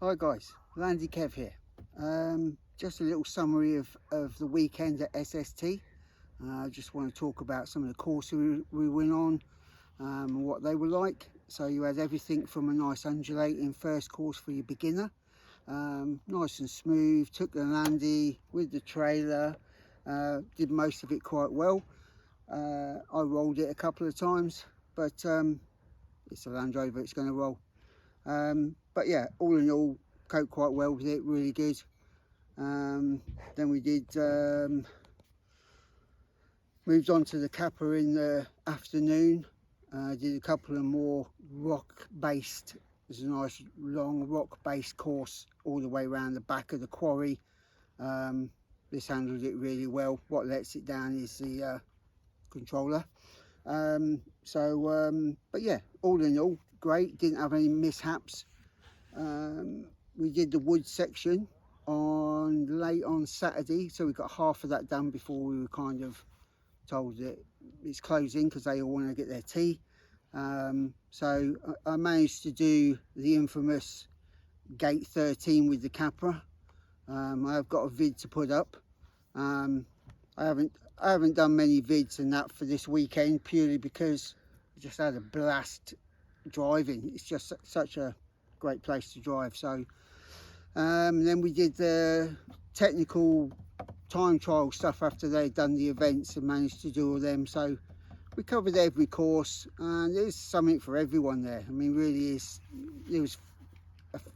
Hi guys, Landy Kev here. Just a little summary of the weekend at SST. I just want to talk about some of the courses we went on and what they were like. So you had everything from a nice undulating first course for your beginner, nice and smooth, took the Landy with the trailer, did most of it quite well. I rolled it a couple of times, but it's a Land Rover, it's going to roll. But yeah, all in all, coped quite well with it, really good. Then we moved on to the Kappa in the afternoon. Did a couple of more rock based, there's a nice long rock based course all the way around the back of the quarry. This handled it really well. What lets it down is the controller. But yeah, all in all, great. Didn't have any mishaps. We did the wood section late on Saturday, so we got half of that done before we were kind of told that it's closing because they all want to get their tea. So I managed to do the infamous gate 13 with the Capra. I've got a vid to put up. I haven't done many vids and that for this weekend, purely because I just had a blast driving. It's just such a great place to drive. So then we did the technical time trial stuff after they'd done the events and managed to do all them. So we covered every course, and there's something for everyone there. I mean, really is. There was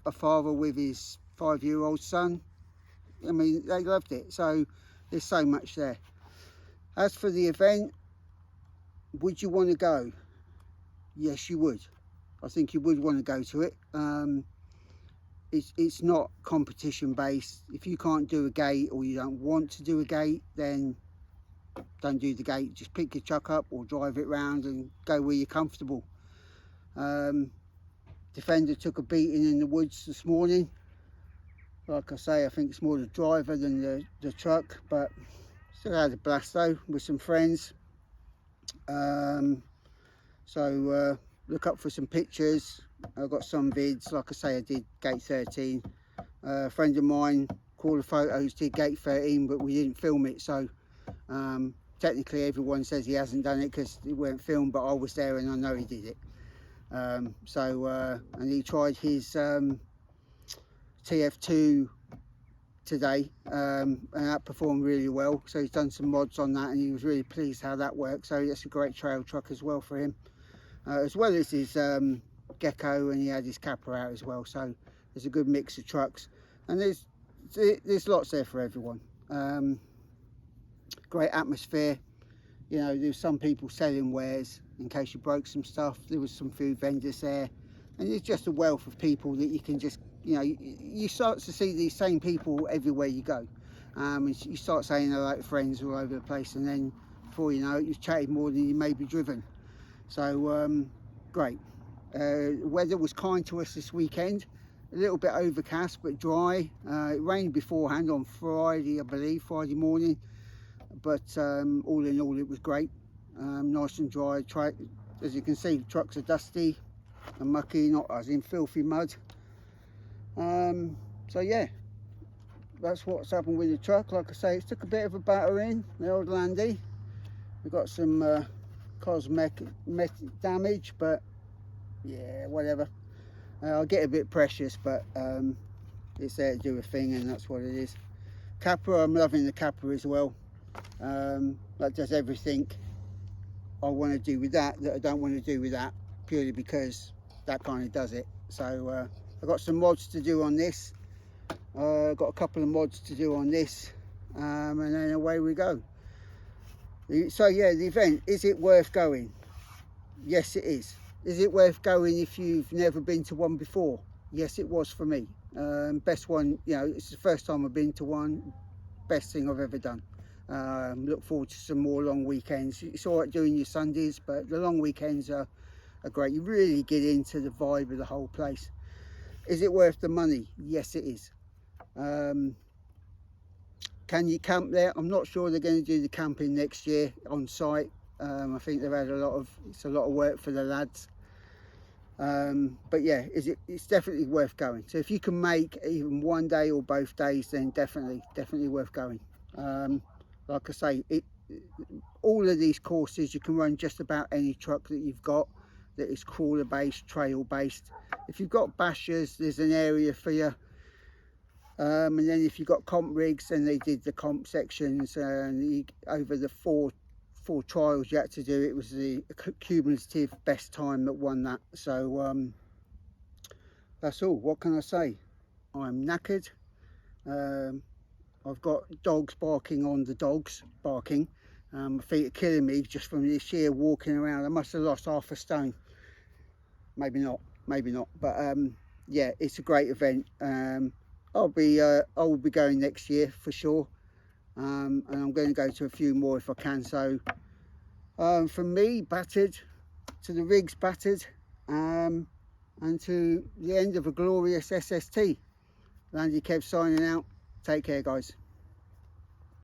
a father with his 5-year-old son. I mean, they loved it. So there's so much there. As for the event, would you want to go? Yes, you would. I think you would want to go to it. It's not competition based. If you can't do a gate or you don't want to do a gate, then don't do the gate. Just pick your truck up or drive it round and go where you're comfortable. Defender took a beating in the woods this morning. Like I say, I think it's more the driver than the truck, but still had a blast though with some friends. Look up for some pictures. I've got some vids. Like I say, I did gate 13. A friend of mine, Crawler Photos, did gate 13, but we didn't film it. So technically everyone says he hasn't done it because it weren't filmed, but I was there and I know he did it. And he tried his TF2 today, and that performed really well. So he's done some mods on that and he was really pleased how that worked. So that's a great trail truck as well for him. As well as his Gecko, and he had his Kappa out as well. So there's a good mix of trucks, and there's lots there for everyone. Great atmosphere. You know, there's some people selling wares in case you broke some stuff. There was some food vendors there, and it's just a wealth of people that you can just, you know, you start to see these same people everywhere you go. And you start saying hello to friends all over the place, and then before you know it, you've chatted more than you may be driven. So great. Weather was kind to us this weekend. A little bit overcast but dry. It rained beforehand on Friday, I believe, Friday morning, but all in all it was great. Nice and dry. As you can see, the trucks are dusty and mucky, not as in filthy mud. So yeah, that's what's happened with the truck. Like I say, it took a bit of a battering, the old Landy. We got some cosmetic damage, but yeah, whatever. I'll get a bit precious, but it's there to do a thing, and that's what it is. Kappa, I'm loving the Kappa as well. That does everything I want to do with that I don't want to do with that, purely because that kind of does it. So I've got some mods to do on this. Got a couple of mods to do on this, and then away we go. So yeah, the event, is it worth going? Yes, it is. Is it worth going if you've never been to one before? Yes, it was for me. Best one, you know, it's the first time I've been to one. Best thing I've ever done. Look forward to some more long weekends. It's all right doing your Sundays, but the long weekends are great. You really get into the vibe of the whole place. Is it worth the money? Yes, it is. Can you camp there? I'm not sure they're going to do the camping next year on site. I think they've had it's a lot of work for the lads. But yeah, it's definitely worth going. So if you can make even one day or both days, then definitely worth going. Like I say, all of these courses you can run just about any truck that you've got that is crawler based, trail based. If you've got bashers, there's an area for you. And then if you've got comp rigs, then they did the comp sections, and over the four trials you had to do, it was the cumulative best time that won that. So that's all. What can I say? I'm knackered. I've got dogs barking on the dogs barking. My feet are killing me just from this sheer walking around. I must have lost half a stone. Maybe not, but yeah, it's a great event. I will be going next year for sure, and I'm going to go to a few more if I can. So from me, battered, to the rigs battered, and to the end of a glorious SST. Landy Kev signing out. Take care, guys.